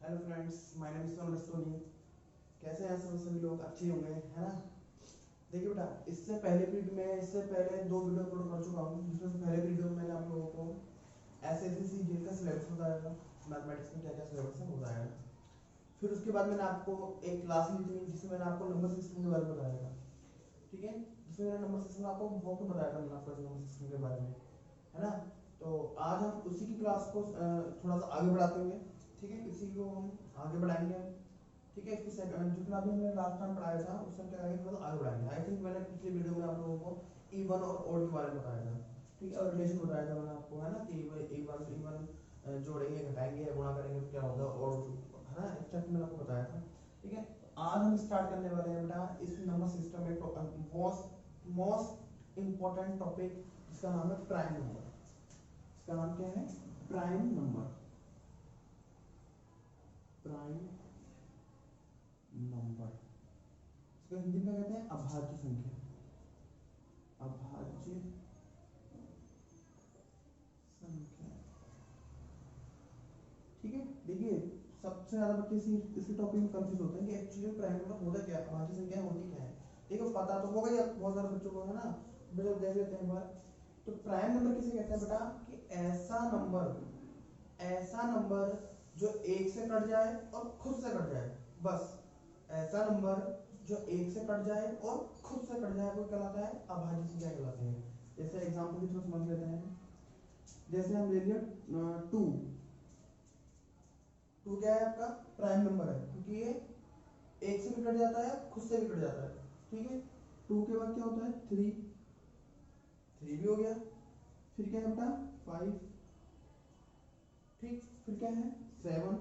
Hello friends, my name is Sonam Rastogi. कैसे हैं सभी लोग? अच्छे होंगे, है ना। देखिए बेटा, इससे पहले दो वीडियो अपलोड कर चुका हूँ, जिसमें से पहले वीडियो में मैंने आप लोगों को एसएससी जीके का सिलेबस बताया था, मैथमेटिक्स में क्या क्या सिलेबस है बताया था। फिर उसके बाद मैंने आपको एक क्लास ली थी जिसमें मैंने आपको नंबर सिस्टम के बारे में बताया था, ठीक है। जिसमें मैंने नंबर सिस्टम आपको बहुत कुछ बताया था, मैंने आपको नंबर सिस्टम के बारे में, है ना। तो आज हम उसी की क्लास को थोड़ा सा आगे बढ़ाते हुए, ठीक है, इसी को हम आगे बढ़ाएंगे, ठीक है। इसकी सेकंड जितना भी हमने लास्ट टाइम पढ़ाया था उससे हम क्या करेंगे, थोड़ा सा आगे बढ़ाएंगे। आई थिंक मैंने पिछले वीडियो में आप लोगों को इवन और ओड के बारे में बताया था, ठीक है, और रिलेशन बताया था मैंने आपको, है ना, कि इवन इवन जोड़ेंगे, घटाएंगे, गुणा करेंगे तो क्या होगा, और है ना, एक्स्ट्रा मैंने आपको बताया था, ठीक है। आज हम स्टार्ट करने वाले हैं बेटा इस नंबर सिस्टम में मोस्ट इंपॉर्टेंट टॉपिक, जिसका नाम है प्राइम नंबर। इसका नाम क्या है? Prime number. प्राइम नंबर इसको हिंदी में कहते हैं अभाज्य संख्या। अभाज्य संख्या, ठीक है। देखिए, सबसे ज्यादा बच्चे इसी टॉपिक में कंफ्यूज होते हैं कि एक्चुअली प्राइम नंबर होता क्या है, अभाज्य संख्या होती क्या है। देखो, पता तो होगा ही बहुत सारे बच्चों को, है ना। बेटा देख लेते हैं एक बार। तो प्राइम नंबर किसे कहते हैं बेटा? कि ऐसा नंबर जो एक से कट जाए और खुद से कट जाए, बस। ऐसा नंबर जो एक से कट जाए और खुद से कट जाए वो कहलाता है अभाज्य संख्या कहलाते हैं। जैसे एग्जांपल के थ्रू समझ लेते हैं। जैसे हम ले लिए टू। टू क्या है? आपका प्राइम नंबर है, क्योंकि ये एक से भी कट जाता है, खुद से भी कट जाता है, ठीक है। टू के बाद क्या होता है? थ्री। थ्री भी हो गया। फिर क्या है बेटा? फाइव। ठीक, फिर क्या है? सेवन।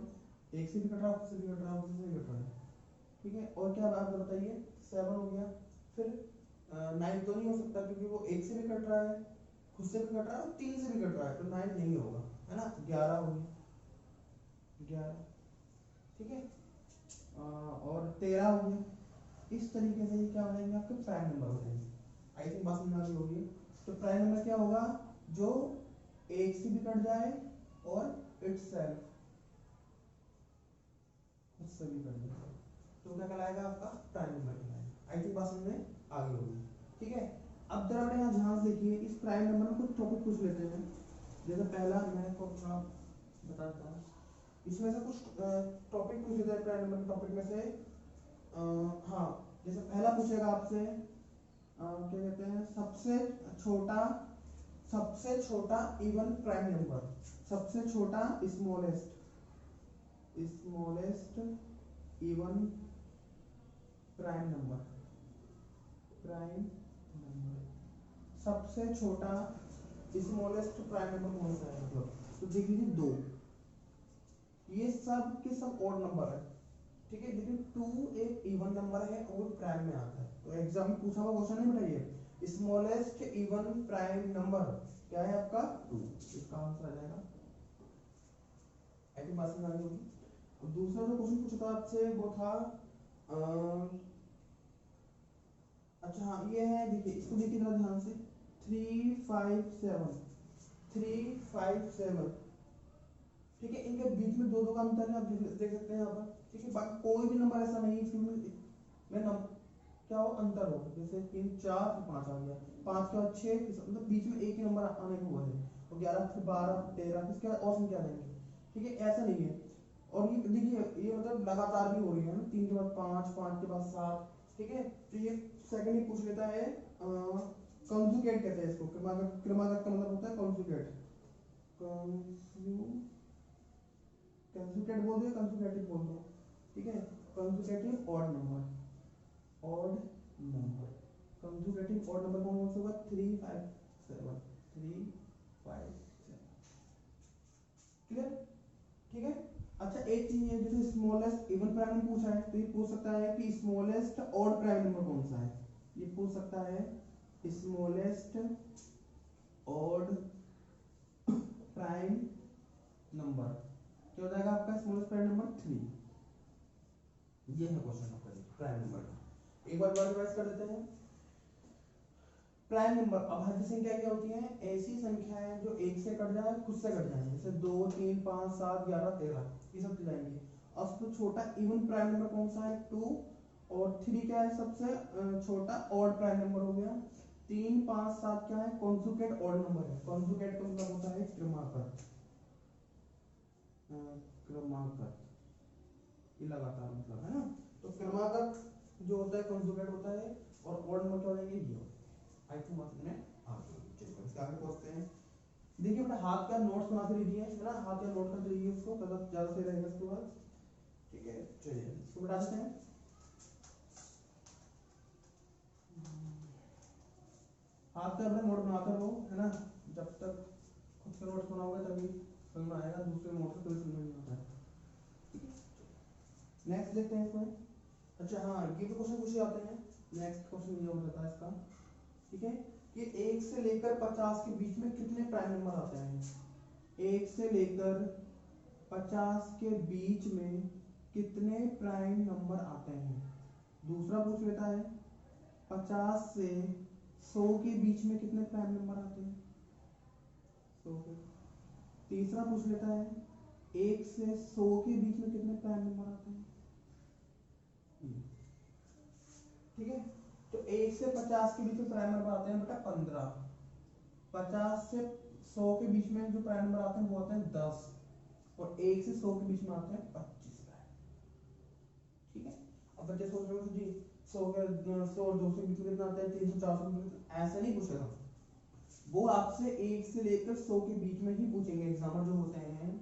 एक से भी कट रहा है, खुद से भी कट रहा है, खुद से भी कट रहा है, ठीक है। और क्या आप बताइए? सेवन हो गया। फिर नाइन तो नहीं हो सकता, क्योंकि वो एक से भी कट रहा है, खुद से भी कट रहा है और तीन से भी कट रहा है, तो नाइन नहीं होगा, है ना। ग्यारह हो गया। ग्यारह, ठीक है। और तेरह हो गया। इस तरीके से ये क्या हो जाएंगे? आपके प्राइम नंबर हो जाएंगे। आई थिंक बात समझ आ रही होगी। तो प्राइम नंबर क्या होगा? जो एक से भी कट जाए और इटसेल्फ खुद से भी कट जाए, तो क्या कहलाएगा? आपका प्राइम नंबर कहलाएगा। आई थिंक बात समझ में आ गई होगी, ठीक है। अब जरा बेटा यहाँ ध्यान से देखिए, इस प्राइम नंबर में कुछ टॉपिक पूछ लेते हैं। जैसे पहला मैं आपको थोड़ा बताता हूँ, इसमें से कुछ टॉपिक पूछ लेते हैं प्राइम नंबर के टॉपिक में से। हाँ, जैसे पहला पूछेगा आपसे, क्या कहते हैं, सबसे छोटा इवन प्राइम नंबर, सबसे छोटा स्मॉलेस्ट इवन प्राइम नंबर सबसे छोटा स्मॉलेस्ट प्राइम नंबर कौन सा है? मतलब तो देख लीजिए, दो। ये सब के सब ओड नंबर है, ठीक है, लेकिन टू एक इवन नंबर है और प्राइम में आता है। तो एग्जाम में पूछा हुआ क्वेश्चन है बेटा, ये स्मॉलेस्ट इवन प्राइम नंबर क्या है आपका? टू। इसका आंसर आ जाएगा। ऐसी बात समझ होगी। और दूसरा जो क्वेश्चन पूछा था आपसे वो था अच्छा हाँ, ये है, देखिए इसको देखिए जरा ध्यान से। 357 357, ठीक है। इनके बीच में दो दो का अंतर है, आप देख सकते हैं यहाँ पर, ठीक है। बाकी कोई भी नंबर ऐसा नहीं है इसमें क्या हो, अंतर हो। जैसे 3 4 फिर 5 आ गया, 5 के बाद 6, मतलब बीच में एक ही नंबर आने को हुआ है। और 11 फिर 12 13, इसके बाद और संख्या देंगे, ठीक है, ऐसा नहीं है। और ये देखिए, ये मतलब लगातार भी हो रही है ना, 3 के बाद 5, 5 के बाद 7, ठीक है। तो ये सेकंड ही पूछ लेता है, कॉन्जुगेट कहते हैं इसको। क्रमागत का मतलब होता है कॉन्जुगेट। कंजुगेट बोल दो, कंजुगेटिव बोल दो, ठीक है। Conjugative odd number, conjugative odd number कौन सा होगा? 357 357, क्लियर, ठीक है। अच्छा, एक चीज है, जैसे स्मॉलेस्ट इवन प्राइम नंबर पूछा है, तो ये पूछ सकता है कि स्मॉलेस्ट ऑड प्राइम नंबर कौन सा है। ये पूछ सकता है स्मॉलेस्ट ऑड प्राइम नंबर क्या हो जाएगा आपका? Smallest prime number 3। ये है क्वेश्चन आपका प्राइम नंबर का। एक बार रिवाइज कर देते हैं। प्राइम नंबर अभाज्य संख्या क्या होती है? ऐसी संख्याएं जो एक से कट जाए, खुद से कट जाए। जैसे 2 3 5 7 11 13, ये सब चल जाएंगे। और सबसे छोटा इवन प्राइम नंबर कौन सा है 2, और 3 क्या है सबसे छोटा ऑड प्राइम नंबर हो गया। 3 5 7 क्या है कॉन्जुगेट ऑड नंबर है। कॉन्जुगेट का मतलब होता है क्रमागत, क्रमागत ये लगातार मतलब है ना। तो क्रमागत जो होता है कॉन्जुगेट होता है, और ऑड नंबर क्या हो जाएंगे ये। आई थिंक बात में आ गई। चलिए इसके आगे पहुंचते हैं। देखिए बेटा हाथ का नोट्स बना के लीजिए है ना, हाथ का नोट कर लीजिए उसको, तब ज्यादा सही रहेगा इसके बाद। ठीक है चलिए इसको बता देते हैं। हाथ का अपना नोट बनाते रहो है ना, जब तक खुद का नोट्स बनाओगे तभी समझ में आएगा, दूसरे नोट से कोई समझ नहीं आता है। नेक्स्ट देखते हैं इसमें। अच्छा हाँ ये भी क्वेश्चन पूछे जाते हैं। नेक्स्ट क्वेश्चन ये हो जाता है इसका, ठीक है कि 1 से लेकर 50 के बीच में कितने प्राइम नंबर आते हैं। 1 से लेकर 50 के बीच में कितने प्राइम नंबर आते हैं। दूसरा पूछ लेता है 50 से 100 के बीच में कितने प्राइम नंबर आते हैं 100 के। तीसरा पूछ लेता है 1 से 100 के बीच में कितने प्राइम नंबर आते हैं। ठीक है तो 1 से 50 के बीच में प्राइम नंबर आते हैं बेटा 15। 50 से 100 के बीच में जो प्राइम नंबर आते हैं वो आते हैं 10, और 1 से 100 के बीच में आते हैं 25 प्राइम। ठीक है अब बच्चे सोच रहे हो जी 100 और 200 के बीच में कितना आता है, 300 400 के बीच में, ऐसा नहीं पूछेगा वो। आपसे 1 से लेकर 100 के बीच में ही पूछेंगे। एग्जामर जो होते हैं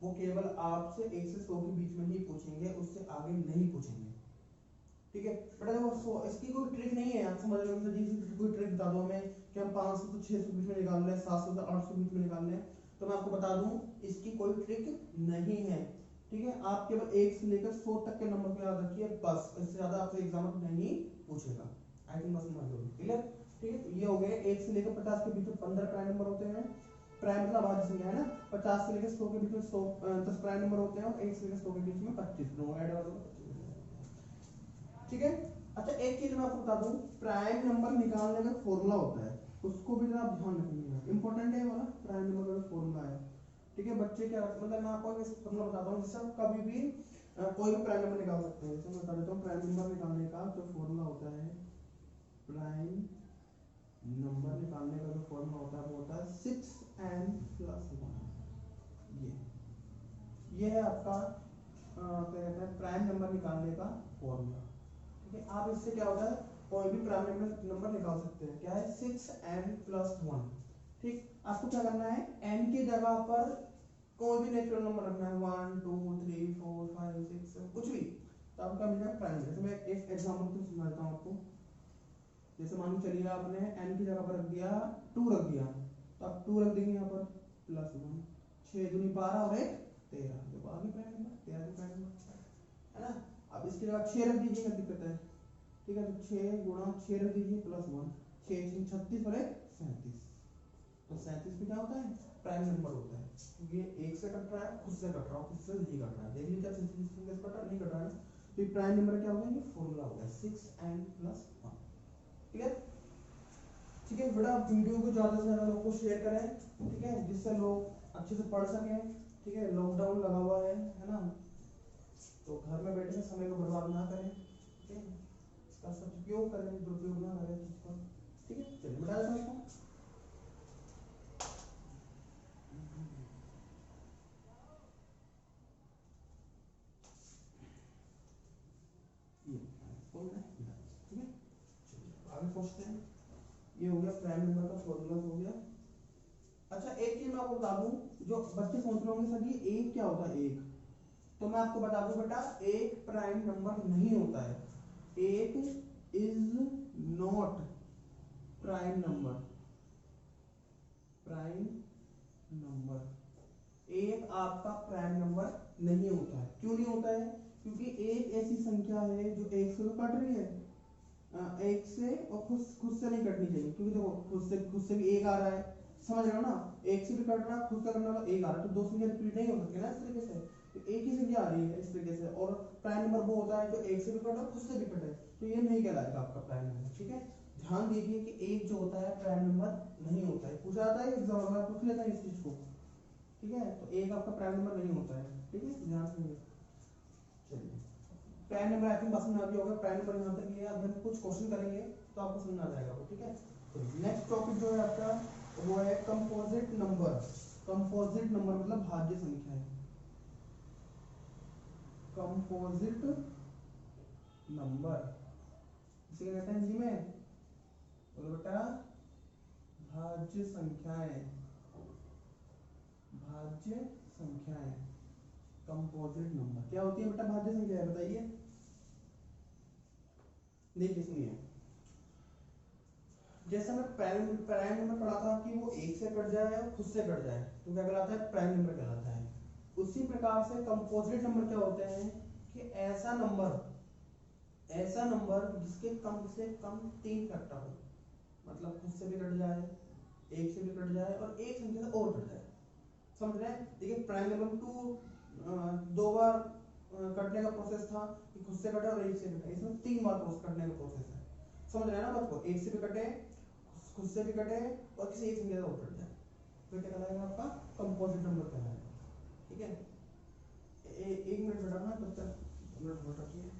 वो केवल आपसे 1 से 100 के बीच में ही पूछेंगे, उससे आगे नहीं पूछेंगे। ठीक है बेटा देखो इसकी कोई ट्रिक नहीं है, आप समझ रहे हो जी कोई ट्रिक बता दो हमें कि हम 500 से 600 बीच में निकाल लें, 700 से 800 बीच में निकाल लें, तो मैं आपको बता दूं इसकी कोई ट्रिक नहीं है। ठीक है आप केवल 1 से लेकर 100 तक के नंबर को याद रखिए बस, इससे ज्यादा आपसे एग्जाम नहीं पूछेगा। आई थिंक बस समझ लो क्लियर। ठीक है ये हो गए 1 से लेकर 50 के बीच में 15 प्राइम नंबर होते हैं। प्राइम मतलब आभाज्य संख्या है ना। 50 से लेकर 100 के बीच में 10 प्राइम नंबर होते हैं, और 1 से लेकर 100 के बीच में 25 दोनों ऐड कर दो। ठीक है अच्छा एक चीज मैं आपको बता दूं, प्राइम नंबर निकालने का फॉर्मूला होता है, उसको भी आप ध्यान रखिएगा, इंपॉर्टेंट है वाला प्राइम नंबर का फॉर्मूला है। ठीक है बच्चे क्या मतलब मैं आपको एक फॉर्मूला बताता हूं जिससे आप कभी भी कोई भी प्राइम नंबर निकाल सकते हैं। जैसे मैं बता देता हूं प्राइम नंबर निकालने का जो फॉर्मूला होता है, प्राइम नंबर निकालने का जो फॉर्मूला होता है वो होता है 6n + 1। ये है आपका क्या कहते हैं प्राइम नंबर निकालने का फॉर्मूला। ठीक है आप इससे क्या होता है कोई भी प्राइम नंबर निकाल सकते हैं। क्या है 6n + 1। ठीक आपको क्या करना है n की जगह पर कोई भी नेचुरल नंबर रखना है 1 2 3 4 5 6 7 कुछ भी, तो आपका मिल जाएगा प्राइम। जैसे मैं एक एग्जांपल से समझाता हूं आपको। जैसे मान के चलिए आपने n की जगह पर रख दिया 2 रख दिया, तो आप 2 रख देंगे यहाँ पर +1 6 दूनी 12 और 1 13, देखो आ गया प्राइम नंबर 13 का प्राइम नंबर है ना। अब इसके जगह 6 रख दीजिए, क्या दिक्कत है। ठीक है तो 6 गुणा 6 रख दीजिए +1 6 6 36 और 1 37, तो 37 पे क्या होता है प्राइम नंबर होता है, क्योंकि ये 1 से कट रहा है खुद से कट रहा है, खुद से नहीं कट रहा है। देख लीजिए 37 से कट रहा नहीं कट रहा है, तो ये प्राइम नंबर क्या हो गया, ये फॉर्मूला हो गया 6n + 1। ठीक है ठीक है बेटा वीडियो को ज्यादा से ज्यादा लोगों को शेयर करें, ठीक है जिससे लोग अच्छे से पढ़ सकें। ठीक है लॉकडाउन लगा हुआ है ना, तो घर में बैठे समय को बर्बाद ना करें। ठीक है इसका सदुपयोग करें, दुरुपयोग ना करें इसका। ठीक है चलिए बता देता हूं इसको। ये ठीक है चलिए आगे पहुंचते हैं। ये हो गया प्राइम नंबर का फॉर्मूला हो गया। अच्छा एक चीज मैं आपको बता दूं, जो बच्चे सोच रहे होंगे सर ये एक क्या होता है एक, तो मैं आपको बता दूं बेटा एक प्राइम नंबर नहीं होता है। एक is not prime number. Prime number एक आपका प्राइम नंबर नहीं होता है। क्यों नहीं होता है, क्योंकि एक ऐसी संख्या है जो एक से तो कट रही है, एक से और खुद से नहीं कटनी चाहिए, क्योंकि देखो खुद से भी एक आ रहा है, समझ रहे हो ना, एक से भी कट रहा है खुद का करने वाला एक आ रहा है, तो दो संख्या रिपीट नहीं हो सकती ना इस तरीके से, तो एक ही संख्या आ रही है इस तरीके से। और प्राइम नंबर वो होता है जो एक से भी कटे खुद से भी कटे, तो ये नहीं कहलाएगा आपका प्राइम नंबर। ठीक है ध्यान दीजिए कि एक जो होता है प्राइम नंबर नहीं होता है, पूछा जाता है एग्जाम में पूछ लेता है इस चीज को। ठीक है तो एक आपका प्राइम नंबर नहीं होता है। ठीक है ध्यान से चलिए प्राइम नंबर आई थिंक बस में आ गया होगा, प्राइम नंबर यहाँ तक ये, अब हम कुछ क्वेश्चन करेंगे तो आपको समझ आ जाएगा वो, ठीक है। नेक्स्ट टॉपिक जो है आपका वो है कंपोजिट नंबर। कंपोजिट नंबर मतलब भाज्य संख्या है। कंपोजिट नंबर इसे क्या कहते हैं हिंदी में, बोलो बेटा भाज्य संख्याएं। भाज्य संख्याएं कंपोजिट नंबर क्या होती है बेटा, भाज्य संख्या बताइए। देखिए सुनिए, जैसे मैं प्राइम नंबर पढ़ा था कि वो एक से कट जाए और खुद से कट जाए तो क्या कहलाता है, प्राइम नंबर कहलाता है। उसी प्रकार से कंपोजिट नंबर क्या होते हैं कि ऐसा नंबर जिसके कम से कम 3 फैक्टर हो, मतलब खुद से भी कट जाए, एक से भी कट जाए और एक संख्या से और कट जाए, समझ रहे हैं। देखिए प्राइम नंबर 2 2 बार कटने का प्रोसेस था कि खुद से कटे और एक से कटे, इसमें 3 बार कटने का प्रोसेस है, समझ रहे हैं ना बात को। एक से भी कटे, खुद से भी कटे और किसी एक संख्या से और कट जाए तो क्या कहलाएगा आपका, कंपोजिट नंबर कहलाएगा, ठीक है। एक मिनट बेटा ना, तब तक मिनट होल्ड रखिए।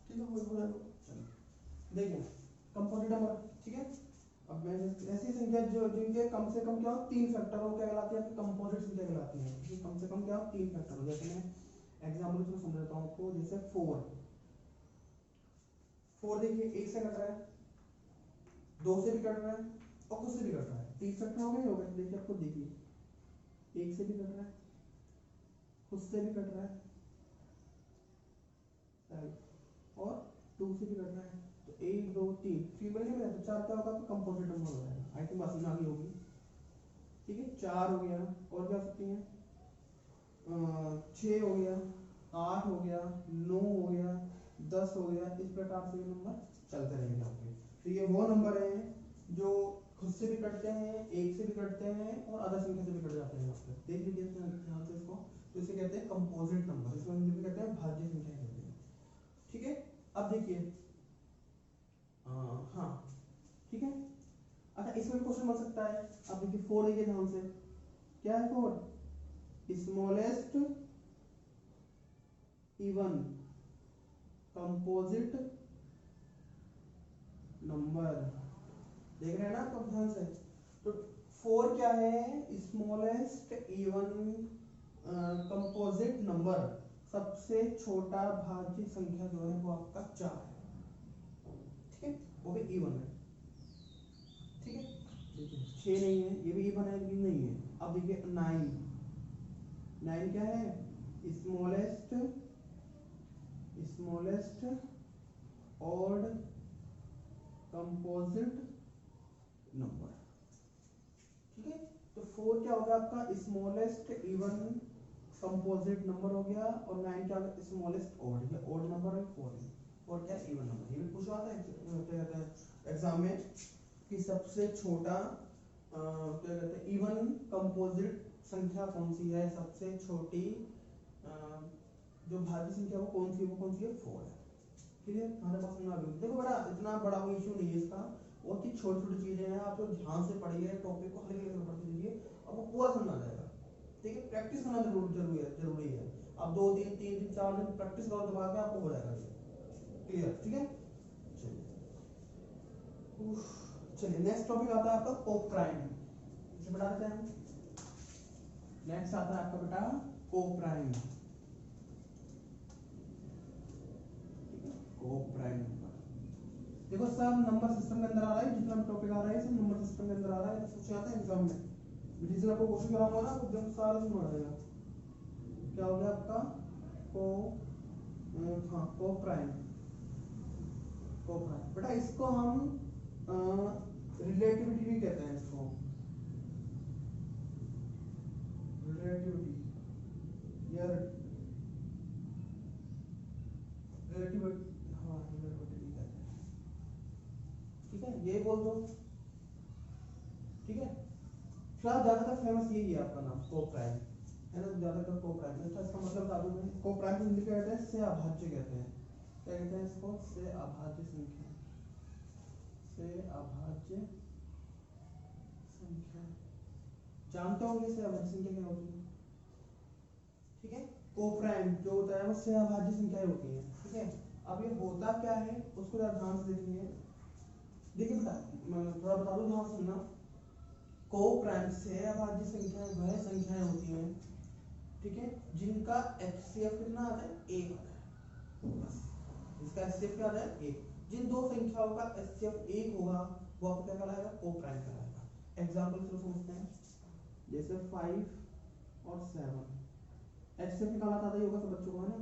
ठीक है हो जाएगा, चलो देखिए कंपोजिट नंबर, ठीक है। अब मैं ऐसी संख्या जो जिनके कम से कम क्या हो 3 फैक्टर हो क्या कहलाती है, आपकी कंपोजिट संख्या कहलाती है। ठीक, कम से कम क्या हो 3 फैक्टर हो। जैसे मैं एग्जांपल से समझाता हूं आपको, जैसे 4 देखिए एक से कट रहा है, 2 से भी कट रहा है और खुद से भी कट रहा है, 3 फैक्टर हो गए। देखिए आपको, देखिए एक से भी कट रहा है, खुद से भी कट रहा है और 2 से भी कट रहा है, तो 1 2 3 बन गए, तो 4 क्या होगा आपका, कंपोजिट नंबर हो जाएगा। आई थिंक बात समझ आ गई होगी, ठीक है। 4 हो गया, और क्या सकती हैं, 6 हो गया, 8 हो गया, 9 हो गया, 10 हो गया, इस प्रकार से ये नंबर चलते रहेंगे आपके। तो ये वो नंबर हैं जो खुद से भी कटते हैं, एक से भी कटते हैं और आधा संख्या से भी कट जाते हैं आपके। देख लीजिए ध्यान से इसको, तो इसे कहते हैं कंपोजिट नंबर, इसको हिंदी में कहते हैं भाज्य संख्या कहते हैं, ठीक है। अब देखिए हाँ ठीक है। अच्छा इसमें क्वेश्चन बन सकता है, अब देखिए 4 देखिए ध्यान से, क्या है 4, स्मॉलेस्ट इवन कंपोजिट नंबर, देख रहे हैं ना आप ध्यान से। तो 4 क्या है, स्मॉलेस्ट इवन कंपोजिट नंबर, सबसे छोटा भाज्य संख्या जो है वो आपका 4 है, ठीक है, वो भी इवन है, ठीक है। देखिए 6 नहीं है, ये भी इवन है लेकिन नहीं है। अब देखिए 9 क्या है, स्मॉलेस्ट ऑड कंपोजिट नंबर, ठीक है। तो 4 क्या होगा आपका, स्मॉलेस्ट इवन कंपोजिट नंबर हो गया, और 9 क्या होगा, स्मॉलेस्ट ऑड, ये ऑड नंबर है 4 है, और क्या इवन नंबर। ये भी पूछा आता है क्या कहते हैं एग्जाम में कि सबसे छोटा क्या कहते हैं इवन कंपोजिट संख्या कौन सी है, सबसे छोटी जो भाज्य संख्या वो कौन सी है, 4 है, ठीक है। हमारे पास में देखो बड़ा इतना बड़ा कोई इशू नहीं है इसका, बहुत ही छोटी छोटी चीजें हैं, आप तो ध्यान से पढ़िए, टॉपिक को हल्के हल्के पढ़ते रहिए, आपको पूरा समझ आ जाएगा, ठीक है। प्रैक्टिस करना जरूरी है। आप 2 दिन 3 दिन 4 दिन प्रैक्टिस करो, दिमाग में आपको हो जाएगा क्लियर, ठीक है। चलिए नेक्स्ट टॉपिक आता है आपका कोप्राइम, इसे बता देते हैं हम। नेक्स्ट आता है आपका बेटा कोप्राइम, कोप्राइम नंबर। देखो सब नंबर सिस्टम के अंदर आ रहा है, जितना भी टॉपिक आ रहा है सब नंबर सिस्टम के अंदर आ रहा है, तो पूछे जाते हैं एग्जाम में। जिससे आपको क्वेश्चन कराऊंगा ना एकदम सारा समझ आ जाएगा। क्या हो गया आपका कोप्राइम बेटा, इसको हम रिलेटिविटी भी कहते हैं, इसको रिलेटिविटी या रिलेटिविटी, हाँ रिलेटिविटी कहते हैं, ठीक है, ये बोल दो, ठीक है। फिलहाल ज्यादातर फेमस यही है आपका नाम कोप्राइम है ना, ज्यादातर कोप्राइम। अच्छा इसका मतलब बता दूं मैं, कोप्राइम को हिंदी में कहते हैं से अभाज्य कहते हैं, क्या कहते हैं इसको, से अभाज्य संख्या, से अभाज्य संख्या, जानते होंगे से अभाज्य संख्या क्या होती है, ठीक है। कोप्राइम जो होता है वो से अभाज्य संख्याएं होती है, ठीक है। अब ये होता क्या है उसको जरा ध्यान से देखेंगे। देखिए बेटा थोड़ा बता दो, ध्यान सुनना। कोप्राइम से अभाज्य संख्याएं वह संख्याएं होती हैं, ठीक है, जिनका एचसीएफ कितना आता है, 1 आता है, बस। इसका एचसीएफ क्या आता है, 1। जिन दो संख्याओं का एचसीएफ 1 होगा वो आपको क्या कहलाएगा, कोप्राइम कहलाएगा। एग्जांपल से समझते हैं, जैसे 5 और 7 एचसीएफ निकाला था, होगा सब बच्चों को, है ना।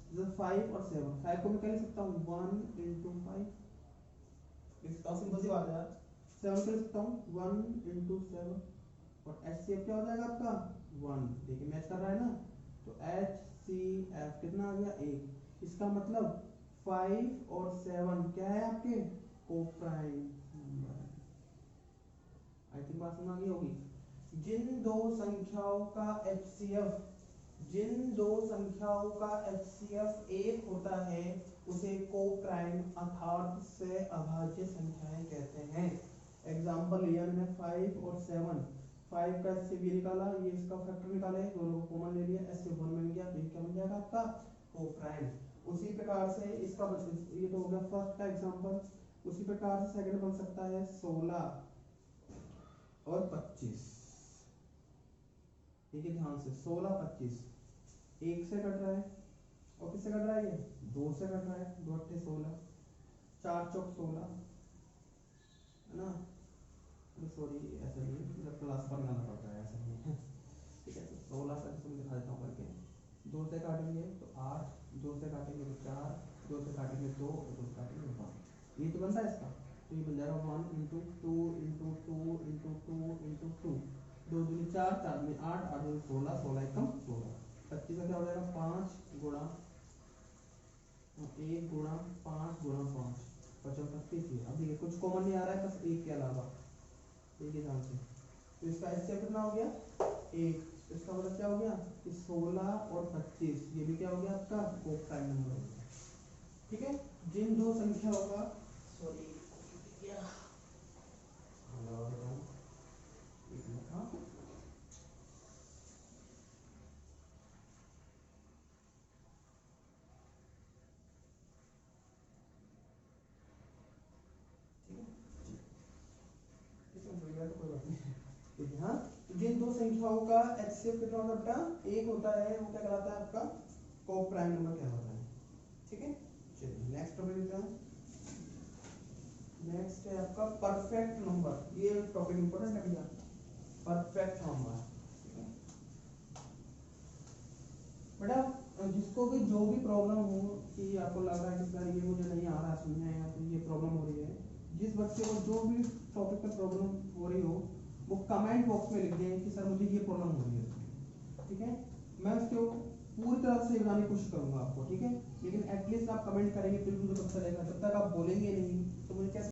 जैसे 5 और 7, 5 को मैं क्या लिख सकता हूँ 1 into 5, इसका सिंपल सी बात है यार। 7 को लिख सकता हूँ 1 into 7, और एचसीएफ क्या हो जाएगा आपका 1। देखिए मैच कर रहा है ना, तो एचसीएफ कितना आ गया, 1। इसका मतलब 5 और 7 क्या है आपके, कोप्राइम नंबर। आई थिंक बात समझ आ गई होगी। जिन दो संख्याओं का एचसीएफ, जिन दो संख्याओं का एचसीएफ 1 होता है उसे कोप्राइम अर्थात से अभाज्य संख्याएं कहते हैं। एग्जांपल लिया मैंने 5 और 7, 5 का एचसीएफ ये निकाला, ये इसका फैक्टर निकाले, दोनों को कॉमन ले लिया, एचसीएफ 1 बन गया, तो ये क्या बन जाएगा आपका, कोप्राइम। उसी प्रकार से इसका ये तो हो गया फर्स्ट का एग्जांपल। उसी प्रकार से सेकंड बन सकता है 16 और 25। ठीक है, ध्यान से 16 25 1 से कट रहा है, और किससे कट रहा है, ये 2 से कट रहा है, 2 8 16, 4 चौक 16, है ना। सॉरी ऐसा नहीं, जब क्लास पर गाना पड़ता है ऐसा नहीं है, ठीक है। तो 16 का इसमें दिखा देता हूँ करके, 2 से काटेंगे तो 8, 2 से काटेंगे तो 4, 2 से काटेंगे 2, 2 से काटेंगे 1, ये तो बनता है इसका। तो ये बन जाएगा 1 into 2 into 2 into 2 into 2, 2 दूनी 4, 4 में 8, 8 दूनी 16, 16 एकम 16, 25 का क्या हो जाएगा 5 गुणा 1 गुणा 5 गुणा 5, 25 25 है। अब देखिए कुछ कॉमन नहीं आ रहा है बस 1 के अलावा, एक ही ध्यान से। तो इसका एचसीएफ कितना हो गया 1, इसका मतलब क्या हो गया कि 16 और 25 ये भी क्या हो गया आपका कोप्राइम नंबर हो गया, ठीक है। जिन दो संख्याओं का, सॉरी हाँ, जिन दो संख्याओं का एचसीएफ कितना होता है, 1 होता है, वो क्या कहलाता है आपका कोप्राइम नंबर कहलाता है, ठीक है। चलिए नेक्स्ट टॉपिक लेते हैं। नेक्स्ट है आपका परफेक्ट नंबर। ये टॉपिक इंपॉर्टेंट है भैया, परफेक्ट नंबर। बेटा जिसको भी जो भी प्रॉब्लम हो कि आपको लग रहा है कि सर ये मुझे नहीं आ रहा समझने या फिर ये प्रॉब्लम हो रही है, जिस बच्चे को जो भी टॉपिक पर प्रॉब्लम हो रही हो वो कमेंट बॉक्स में लिख दें कि सर मुझे ये प्रॉब्लम हो रही है, ठीक है। मैं उसको पूरी तरह से बताने की कोशिश करूंगा आपको, ठीक है। लेकिन एटलीस्ट आप कमेंट करेंगे तो मुझे पता चलेगा, जब तक आप बोलेंगे नहीं तो मुझे कैसे